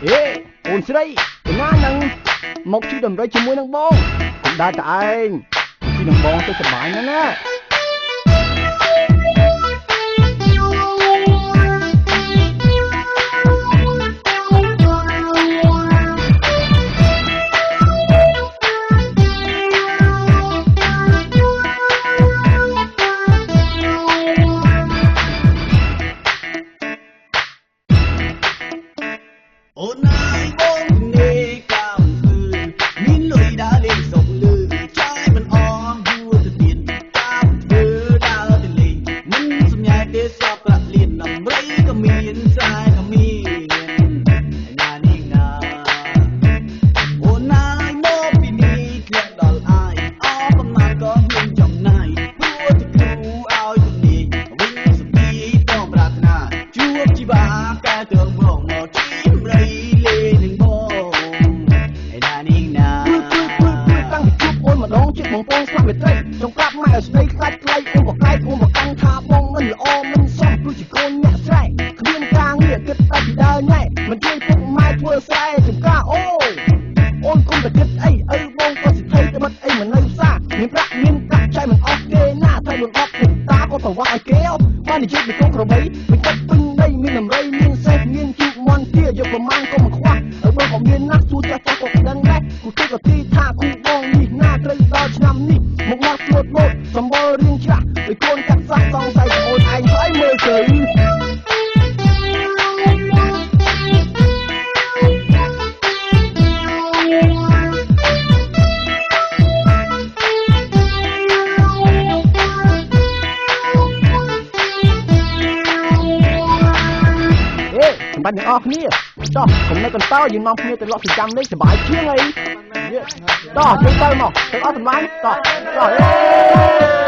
เอ๊ะអូនស្រីពីណានឹងមកជិះដំរីជាមួយនឹងបងកុំដើរតែឯងជិះនឹងបងទៅសប្បាយណាស់ណាអូនណាយបងនេះកំពើមានលុយដើរលេងសុកលឺចាយមិនអមយួរទៅទៀតតាមធ្វើដើរទៅលេងមិនសម្ញែទេសពប្រាក់លៀនដំរីក៏មានខ្សែក៏មានណានេះណាអូនណាយមកពីនេះធ្លាក់ដល់អាយអស់កំណាយក៏ហ៊ានចំណាយព្រោះទៅគ្រូឲ្យជំនាញវិញសុខីតបប្រាថ្នាជួបជីវ៉ាកែទៅមកបងប្អូនស្លាប់មេត្រីចង់ប្រាប់ម៉ែឲ្យស្ដីខ្លាចខ្លៃអូនក៏ខ្លាចអូនក៏កាន់ថាបងមិនល្អមិនសមព្រោះជាកូនអ្នកស្រែគ្មានការងារគិតតែពីដើរញ៉ែមិនជួយពុកម៉ែធ្វើស្រែចំការអូនគុំតែគិតអីឪបងក៏សិទ្ធិតែមិនអីមិននៅផ្សារមានប្រាក់ចៃមិនអស់គេណាតែលន់អត់ពុកតាក៏ទៅវាក់ឲ្យគេបាននិយាយពីកូនក្របីមិនគិតពេញដីមានដំរីមានសេះមានជូកមន់ទាយកប្រមាណក៏មិនខ្វះឪបងក៏មានណាស់ជួចាស់ក៏ដឹងដែរគូទីក៏ទីថាគូបងនេះណាត្រូវដល់ឆ្នាំនេះមកមកជួតមកសម្បល់រៀងច្រាស់ដោយកូនកាត់សាក់សងសៃអូនឯងហើយមើលទៅបាញ់ទាំងអស់គ្នាតោះកុំនៅកន្តើយើងនាំគ្នាទៅលក់ប្រចាំនេះសប្បាយជាងអីតោះយើងទៅមកទាំងអស់សម្លាញ់តោះ